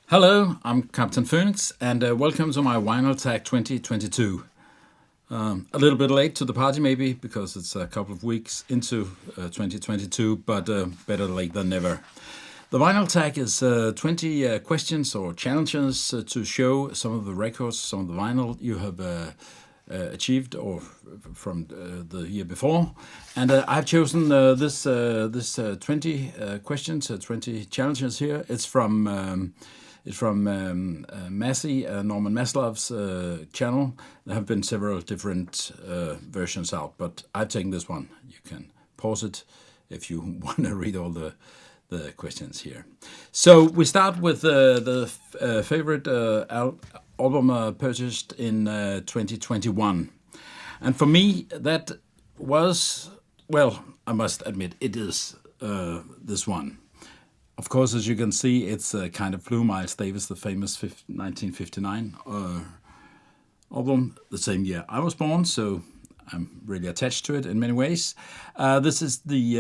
Hello, I'm Captain Phoenix, and welcome to my Vinyl Tag 2022. A little bit late to the party, maybe, because it's a couple of weeks into 2022, but better late than never. The Vinyl Tag is 20 questions or challenges to show some of the records, some of the vinyl you have achieved or from the year before. And I've chosen this 20 questions, 20 challenges here. It's from Massy, Norman Maslow's channel. There have been several different versions out, but I've taken this one. You can pause it if you want to read all the questions here. So we start with the favorite album purchased in 2021. And for me, that was, well, I must admit, it is this one. Of course, as you can see, it's kind of Blue Miles Davis, the famous 1959 album, the same year I was born, so I'm really attached to it in many ways. This is the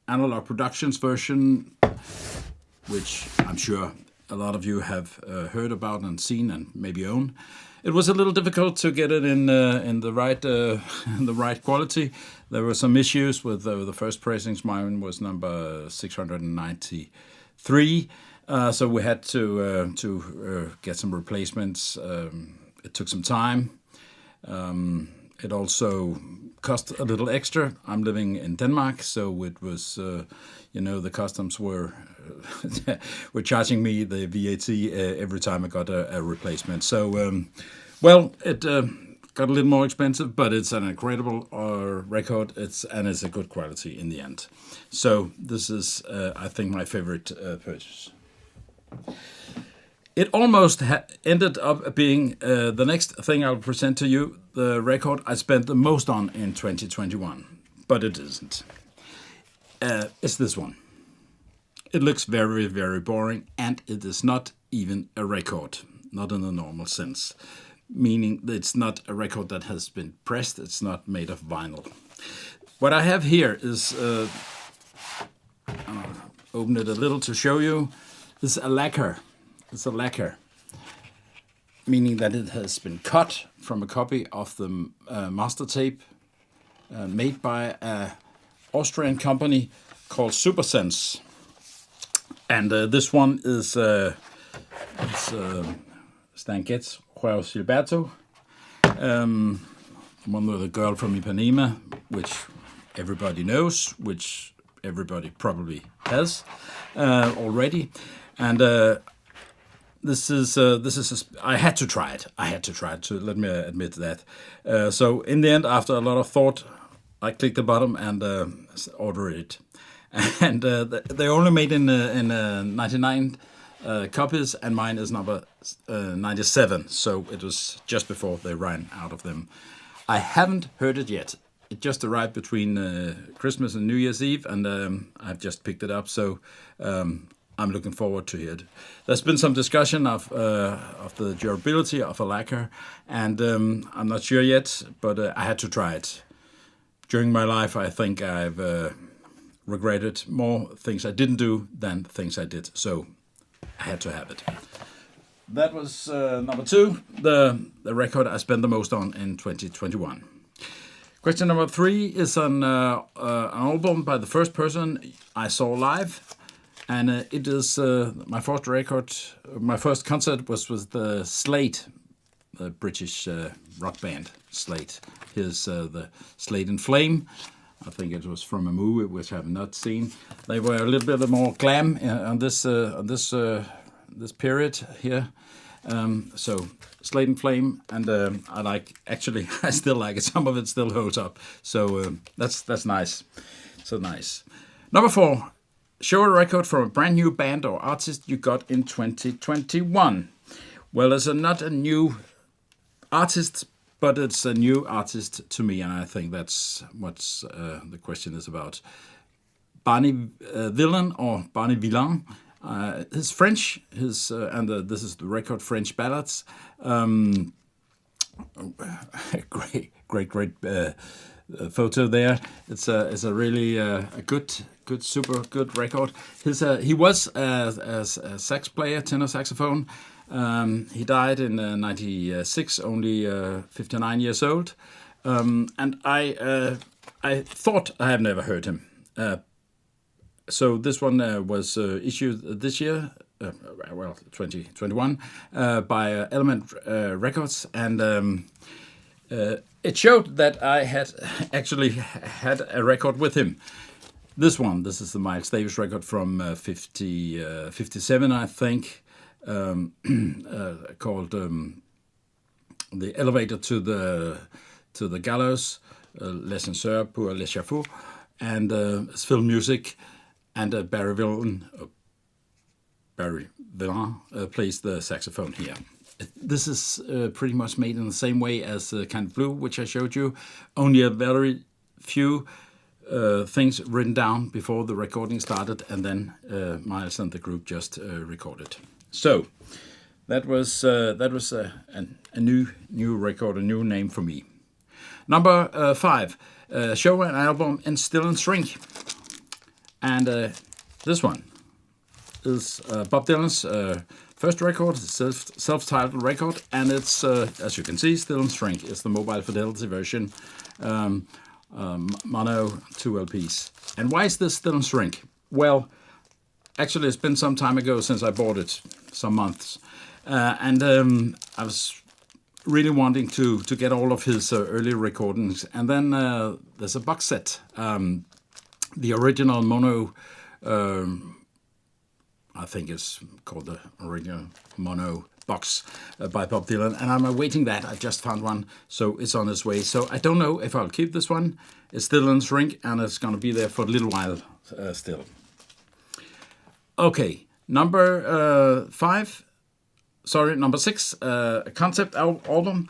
Analog Productions version, which I'm sure a lot of you have heard about and seen and maybe own. It was a little difficult to get it in the right in the right quality. There were some issues with the first pressings. Mine was number 693, so we had to get some replacements. It took some time. It also cost a little extra. I'm living in Denmark, so it was, the customs were were charging me the VAT every time I got a replacement. So, it got a little more expensive, but it's an incredible record. It's a good quality in the end. So this is, I think, my favorite purchase. It almost ended up being the next thing I'll present to you, the record I spent the most on in 2021, but it isn't. It's this one. It looks very, very boring, and it is not even a record, not in the normal sense, meaning that it's not a record that has been pressed, it's not made of vinyl. What I have here is, I'll open it a little to show you, is a lacquer. It's a lacquer, meaning that it has been cut from a copy of the master tape made by an Austrian company called Supersense. And this one is Stan Getz, Joao Gilberto, one with a girl from Ipanema, which everybody knows, which everybody probably has already. And This is I had to try it. Let me admit that. So in the end, after a lot of thought, I clicked the bottom and ordered it. And they only made in 99 copies, and mine is number 97. So it was just before they ran out of them. I haven't heard it yet. It just arrived between Christmas and New Year's Eve, and I've just picked it up. So I'm looking forward to it. There's been some discussion of the durability of a lacquer, and I'm not sure yet, but I had to try it. During my life, I think I've regretted more things I didn't do than things I did, so I had to have it. That was number 2, the record I spent the most on in 2021. Question number 3 is an album by the first person I saw live. And it is my first record. My first concert was with the Slade, the British rock band Slade. Here's the Slade in Flame. I think it was from a movie which I have not seen. They were a little bit more glam on this period here. So Slade in Flame, and I still like it. Some of it still holds up. So that's nice. So nice. Number 4. Show a record from a brand new band or artist you got in 2021. Well, it's not a new artist, but it's a new artist to me, and I think that's what the question is about. Barney Villain or Barney Villain. He's French. This is the record French Ballads. Great photo there. It's a really a good super good record. He was a sax player, tenor saxophone. He died in '96, only 59 years old. And I thought I had never heard him. So this one was issued this year, 2021, by Element Records, and it showed that I had actually had a record with him. This is the Miles Davis record from 57, I think, called "The Elevator to the Gallows," "L'Ascenseur pour l'échafaud," and it's film music. And Barry Villain plays the saxophone here. This is pretty much made in the same way as Kind of Blue, which I showed you. Only a very few things written down before the recording started, and then Miles and the group just recorded. So that was a new record, a new name for me. Number 5, show an album in Still and Shrink. And this one is Bob Dylan's first record, self-titled record, and it's, as you can see, Still and Shrink. It's the Mobile Fidelity version, mono 2 LPs. And why is this Still and Shrink? Well, actually, it's been some time ago since I bought it, some months. And I was really wanting to get all of his early recordings. And then there's a box set. The original mono, I think it's called the original mono box by Bob Dylan, and I'm awaiting that. I just found one, so it's on its way. So I don't know if I'll keep this one. It's still in shrink, and it's going to be there for a little while still. Okay, number 6, concept album.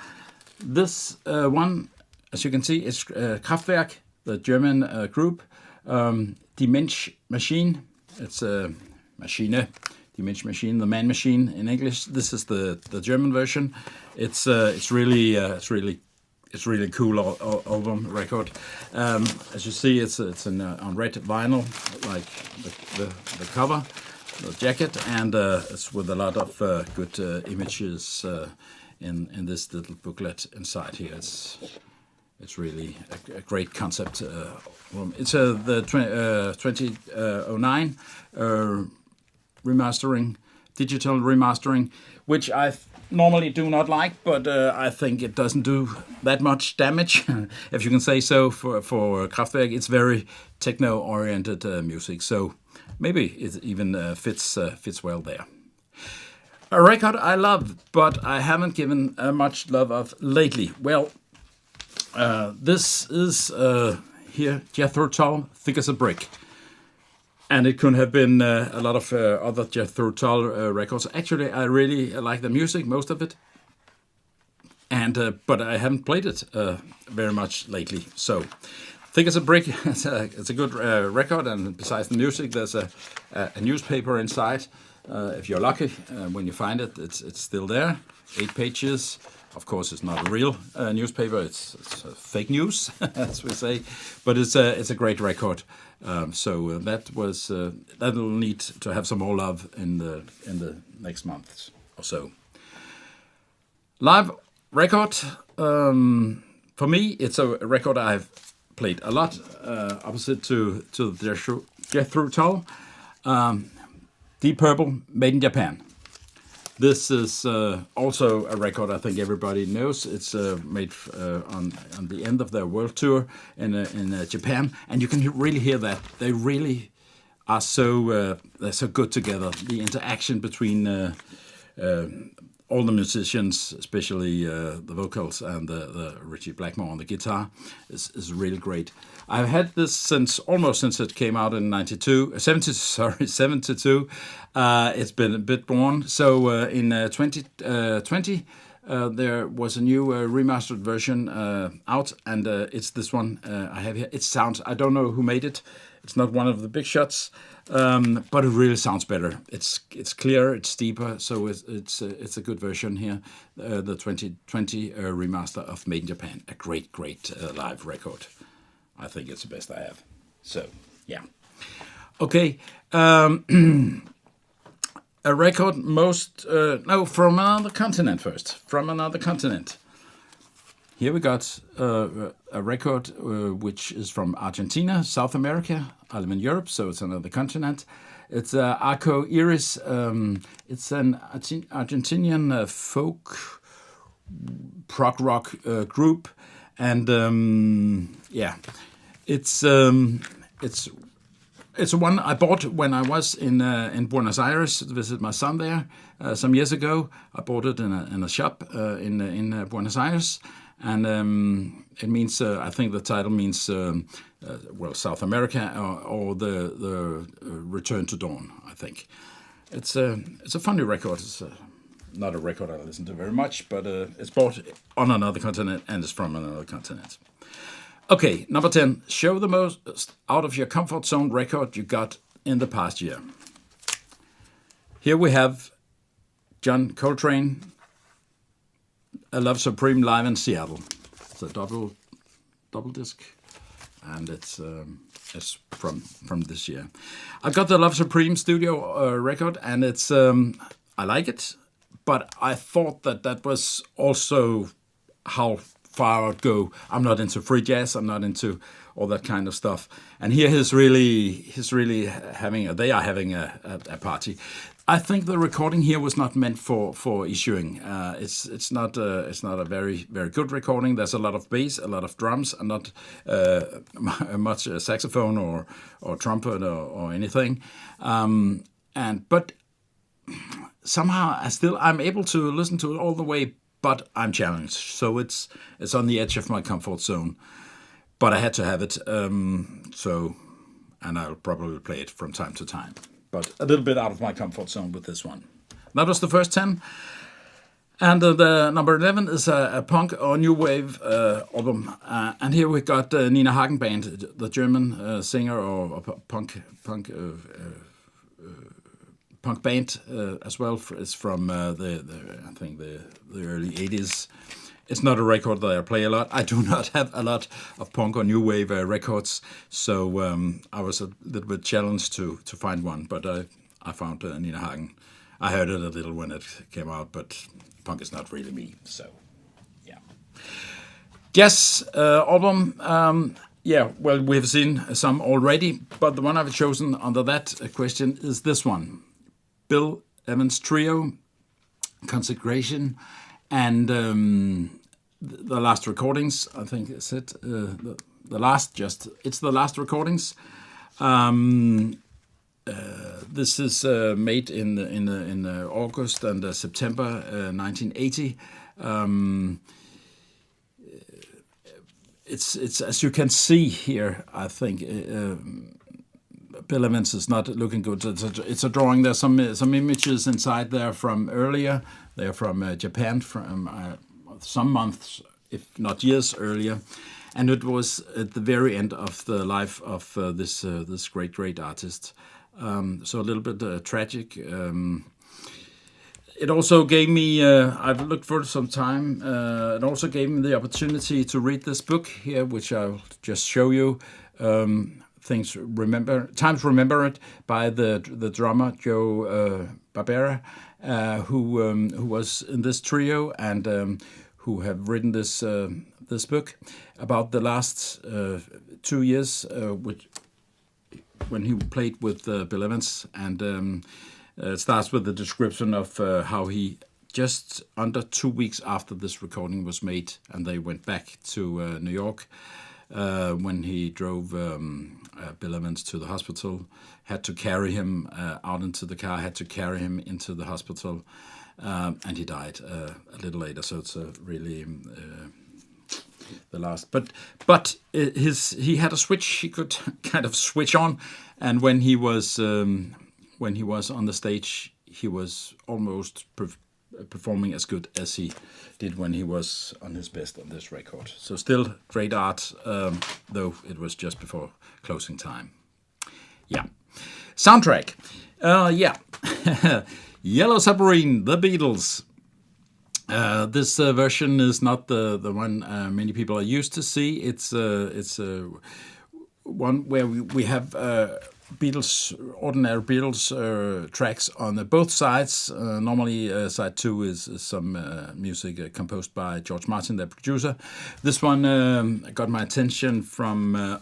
This one, as you can see, is Kraftwerk, the German group. Die Mensch Machine. It's a Maschine. Die Mensch Machine, the man machine in English. This is the German version. It's really cool album record. As you see, it's on red vinyl, like the cover, the jacket, and it's with a lot of good images in this little booklet inside here. It's really a great concept. It's the 2009 remastering, digital remastering, which I normally do not like, but I think it doesn't do that much damage, if you can say so, for Kraftwerk. It's very techno-oriented music, so maybe it even fits well there. A record I love, but I haven't given much love of lately. Well, this is here, Jethro Tull, Thick as a Brick. And it could have been a lot of other Jethro Tull records. Actually, I really like the music, most of it. And but I haven't played it very much lately. So, Thick as a Brick, it's a good record. And besides the music, there's a newspaper inside. If you're lucky, when you find it, it's still there. 8 pages. Of course, it's not a real newspaper. It's fake news, as we say. But it's a great record. So that'll need to have some more love in the next months or so. Live record, for me, it's a record I've played a lot. Opposite to Jethro Tull, Deep Purple, Made in Japan. This is also a record I think everybody knows. It's made on the end of their world tour in Japan, and you can really hear that they really are they're so good together. The interaction between all the musicians, especially the vocals and the Richie Blackmore on the guitar, is really great. I've had this almost since it came out in 72. It's been a bit worn. So in 2020, there was a new remastered version out, and it's this one I have here. It sounds, I don't know who made it. It's not one of the big shots, but it really sounds better. It's clearer, it's deeper, so it's a good version here. The 2020 remaster of Made in Japan, a great live record. I think it's the best I have. So, yeah. Okay. A record from another continent first. From another continent. Here we got a record which is from Argentina, South America. I live in Europe, so it's another continent. It's Arco Iris. It's an Argentinian folk prog rock group, and it's one I bought when I was in Buenos Aires to visit my son there some years ago. I bought it in a shop in Buenos Aires, and it means I think the title means South America or the Return to Dawn. I think it's a funny record. It's not a record I listen to very much, but it's bought on another continent and it's from another continent. Okay, number 10. Show the most out of your comfort zone record you got in the past year. Here we have John Coltrane, A Love Supreme live in Seattle. It's a double disc, and it's from this year. I got the Love Supreme studio record, and it's I like it, but I thought that was also how far I'd go. I'm not into free jazz. I'm not into all that kind of stuff. And here they are having a party. I think the recording here was not meant for issuing. It's not a very very good recording. There's a lot of bass, a lot of drums, and not much saxophone or trumpet or anything. But somehow I'm able to listen to it all the way. But I'm challenged, so it's on the edge of my comfort zone. But I had to have it, and I'll probably play it from time to time. But a little bit out of my comfort zone with this one. That was the first 10. And the number 11 is a punk or new wave album. And here we got Nina Hagen Band, the German singer or punk band as well. It's from I think the early 80s. It's not a record that I play a lot. I do not have a lot of punk or new wave records, so I was a little bit challenged to find one. But I found Nina Hagen. I heard it a little when it came out, but punk is not really me. So yeah, jazz album. Well, we've seen some already, but the one I've chosen under that question is this one. Bill Evans Trio, Consecration, and the last recordings. I think it's it. It's the last recordings. This is made in August and September 1980. It's as you can see here. I think. Bill Evans is not looking good. It's a drawing. There's some images inside there from earlier. They're from Japan, from some months, if not years earlier, and it was at the very end of the life of this great artist. So a little bit tragic. It also gave me. I've looked for some time. It also gave me the opportunity to read this book here, which I'll just show you. Times Remembered by the drummer Joe Barbera, who was in this trio and who have written this book about the last 2 years, when he played with Bill Evans, and it starts with the description of how he just under 2 weeks after this recording was made, and they went back to New York. When he drove Bill Evans to the hospital, had to carry him out into the car, had to carry him into the hospital, and he died a little later. So it's really the last. But he had a switch. He could kind of switch on, and when he was on the stage, he was almost performing as good as he did when he was on his best on this record. So still great art, though it was just before closing time. Yeah. Soundtrack. Yellow Submarine, The Beatles. This version is not the one many people are used to see. It's one where we have Beatles, ordinary Beatles tracks on both sides. Normally, side 2 is some music composed by George Martin, the producer. This one got my attention from a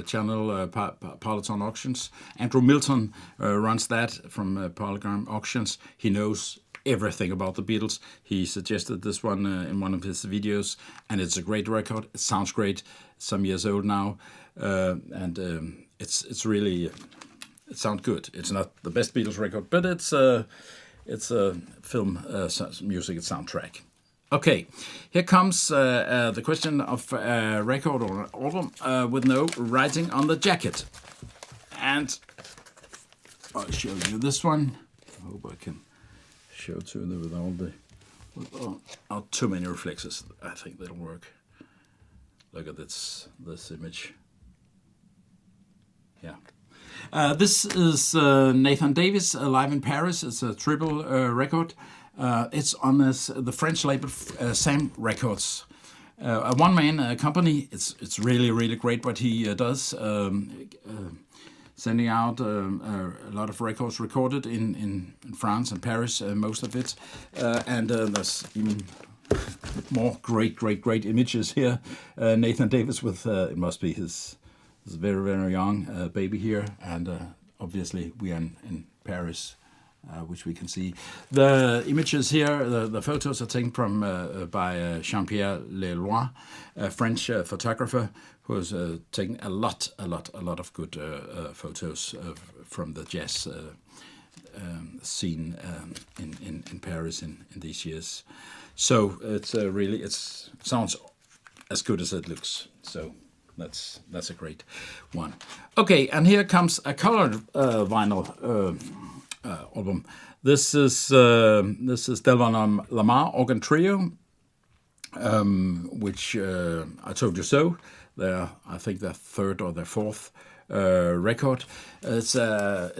channel, Polygon Auctions. Andrew Milton runs that from Polygon Auctions. He knows everything about the Beatles. He suggested this one in one of his videos, and it's a great record. It sounds great. Some years old now, and it's really it sounds good. It's not the best Beatles record, but it's a film music soundtrack. Okay, here comes the question of record or album with no writing on the jacket, and I'll show you this one. I hope I can show to you with all the without too many reflexes. I think that'll work. Look at this image. Yeah. This is Nathan Davis live in Paris. It's a triple record. It's on the French label Sam Records. A one-man company. It's really great what he does. Sending out a lot of records recorded in France and Paris, most of it. And there's even more great images here. Nathan Davis with, it must be his very young baby here. And obviously we are in Paris, which we can see. The images here, the photos are taken from by Jean-Pierre Leloir, a French photographer who has taken a lot of good photos from the jazz scene in Paris in these years. So it's really it sounds as good as it looks. So that's a great one. Okay, and here comes a colored vinyl album. This is Delvan Lamar Organ Trio, which I Told You So. I think their third or their fourth record. It's a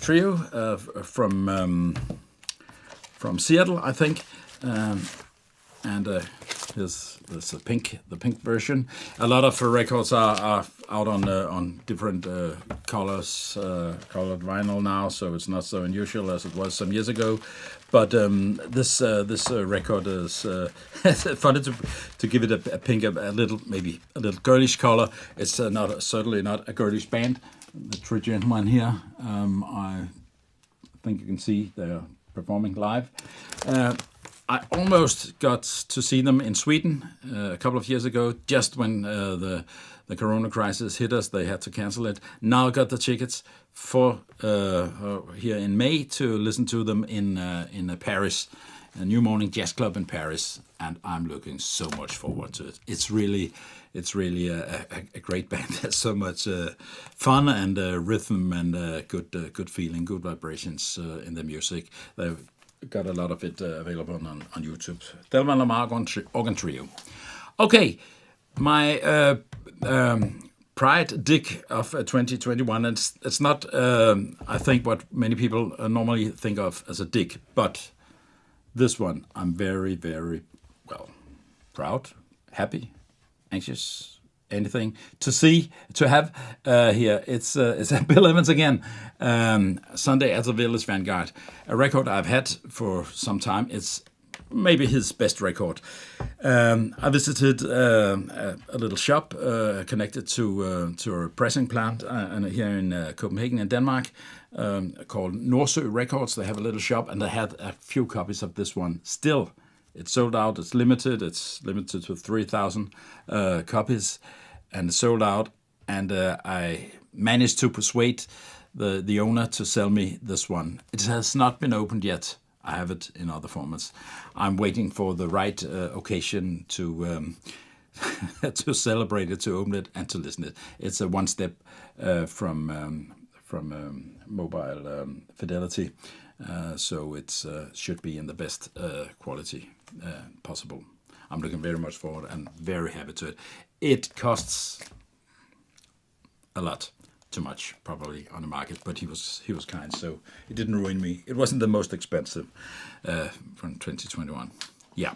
trio from Seattle, I think, and here's the pink version. A lot of records are out on different colors, colored vinyl now, so it's not so unusual as it was some years ago. But this record is funny to give it a pink, maybe a little girlish color. It's certainly not a girlish band. The three gentlemen here, I think you can see they're performing live. I almost got to see them in Sweden a couple of years ago, just when the Corona crisis hit us. They had to cancel it. Now I got the tickets for here in May to listen to them in Paris, a New Morning Jazz Club in Paris, and I'm looking so much forward to it. It's really a great band. There's so much fun and rhythm and good feeling, good vibrations in the music. They've got a lot of it available on YouTube. Delvan Lamar Organ Trio. Okay, my pride dig of 2021. It's not, I think, what many people normally think of as a dig, but this one I'm very proud, happy, anxious, anything to have here. It's Bill Evans again. Sunday at the Village Vanguard, a record I've had for some time. It's maybe his best record. I visited a little shop connected to a pressing plant here in Copenhagen in Denmark called Nordsø Records. They have a little shop, and they had a few copies of this one. Still, it's sold out. It's limited. It's limited to 3,000 copies, and it's sold out. And I managed to persuade the owner to sell me this one. It has not been opened yet. I have it in other formats. I'm waiting for the right occasion to to celebrate it, to open it, and to listen it. It's a one step from mobile fidelity, so it should be in the best quality possible. I'm looking very much forward and very happy to it. It costs a lot. Too much probably on the market, but he was kind, so it didn't ruin me. It wasn't the most expensive from 2021. Yeah.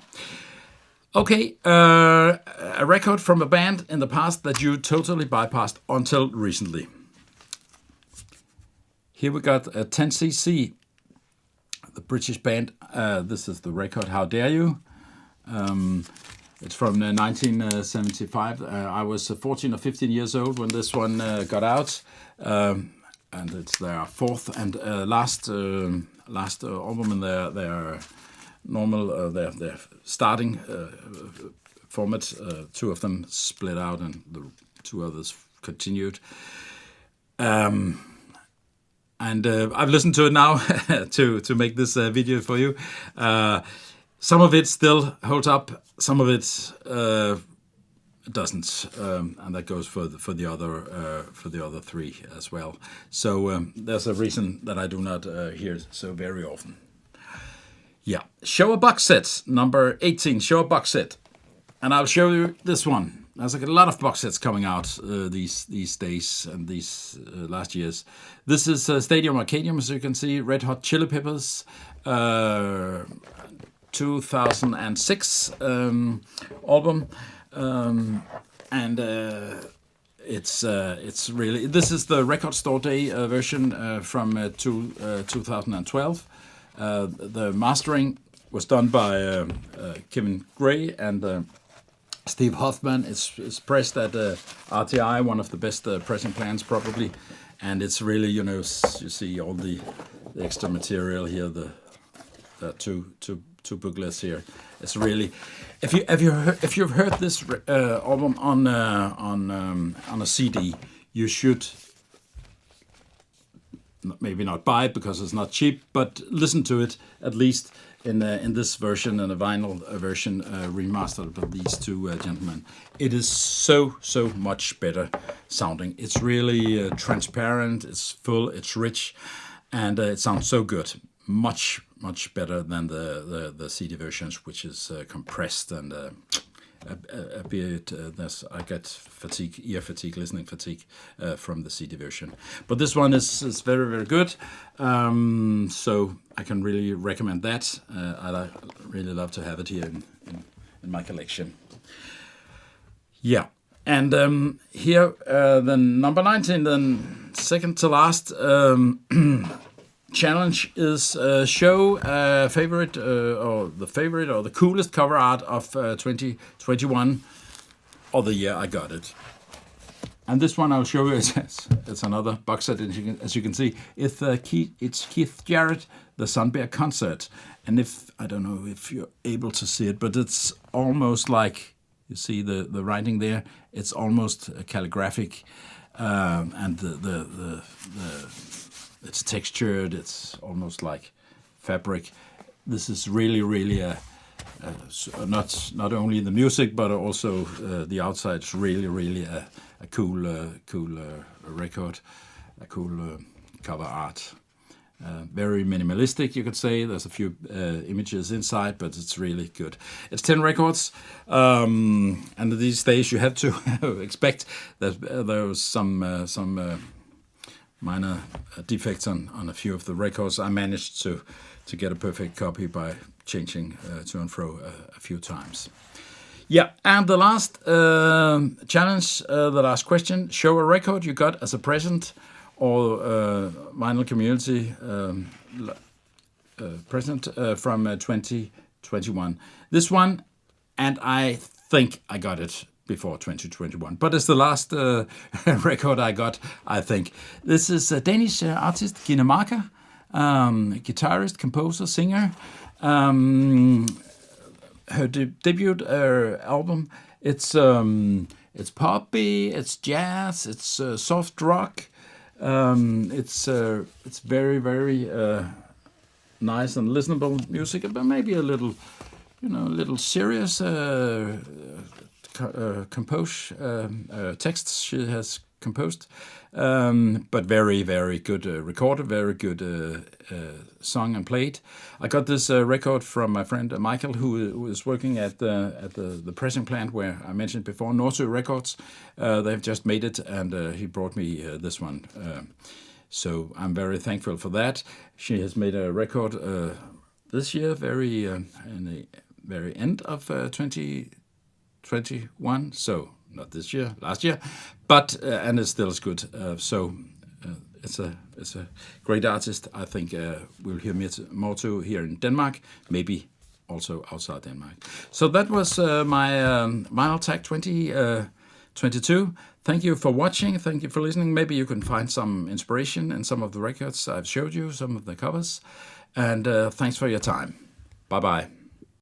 Okay, a record from a band in the past that you totally bypassed until recently. Here we got a 10cc, the British band. This is the record How Dare You. It's from 1975. I was 14 or 15 years old when this one got out, and it's their fourth and last album in their normal their starting format. Two of them split out, and the two others continued. And I've listened to it now to make this video for you. Some of it still holds up, some of it doesn't, and that goes for the other three as well. So there's a reason that I do not hear it so very often. Yeah, show a box set, number 18. Show a box set, and I'll show you this one. There's like a lot of box sets coming out these days and these last years. This is Stadium Arcadium, as you can see. Red Hot Chili Peppers, 2006 album, and it's really, this is the Record Store Day version from 2012. The mastering was done by Kevin Gray and Steve Hoffman. It's pressed at RTI, one of the best pressing plants probably, and it's really, you know, you see all the extra material here, the two booklets here. It's really, if you've heard this album on a CD, you should maybe not buy it because it's not cheap, but listen to it at least in this version, and a vinyl version remastered by these two gentlemen. It is so much better sounding. It's really transparent, it's full, it's rich, and it sounds so good. Much better than the CD versions, which is compressed and a bit. I get ear fatigue, listening fatigue from the CD version. But this one is very good. So I can really recommend that. I really love to have it here in my collection. Yeah, and here then number 19, then second to last. Challenge is show favorite or the coolest cover art of 2021 or the year I got it. And this one I'll show you. It's another box set, as you can see. It's Keith Jarrett, the Sun Bear concert. And I don't know if you're able to see it, but it's almost like, you see the writing there. It's almost calligraphic, and it's textured. It's almost like fabric. This is really not only the music, but also the outside. It's really a cool record, a cool cover art. Very minimalistic, you could say. There's a few images inside, but it's really good. It's 10 records, and these days you have to expect that there's some minor defects on a few of the records. I managed to get a perfect copy by changing to and fro a few times. Yeah, and the last challenge, the last question: show a record you got as a present or vinyl community present from 2021. This one, and I think I got it before 2021, but it's the last record I got, I think. This is a Danish artist, Gina Marker, guitarist, composer, singer. Her debut album, it's poppy, it's jazz, it's soft rock. It's very nice and listenable music, but maybe a little serious texts she has composed, but very good recorded, very good sung and played. I got this record from my friend Michael, who is working at the pressing plant where I mentioned before, Nordsø Records. They've just made it, and he brought me this one. So I'm very thankful for that. She has made a record this year, very very end of 2021. So not this year, last year, but and it still is good. It's a great artist. I think we'll hear more to here in Denmark, maybe also outside Denmark. So that was my Vinyl Tag 2022. Thank you for watching. Thank you for listening. Maybe you can find some inspiration in some of the records I've showed you, some of the covers. And thanks for your time. Bye-bye.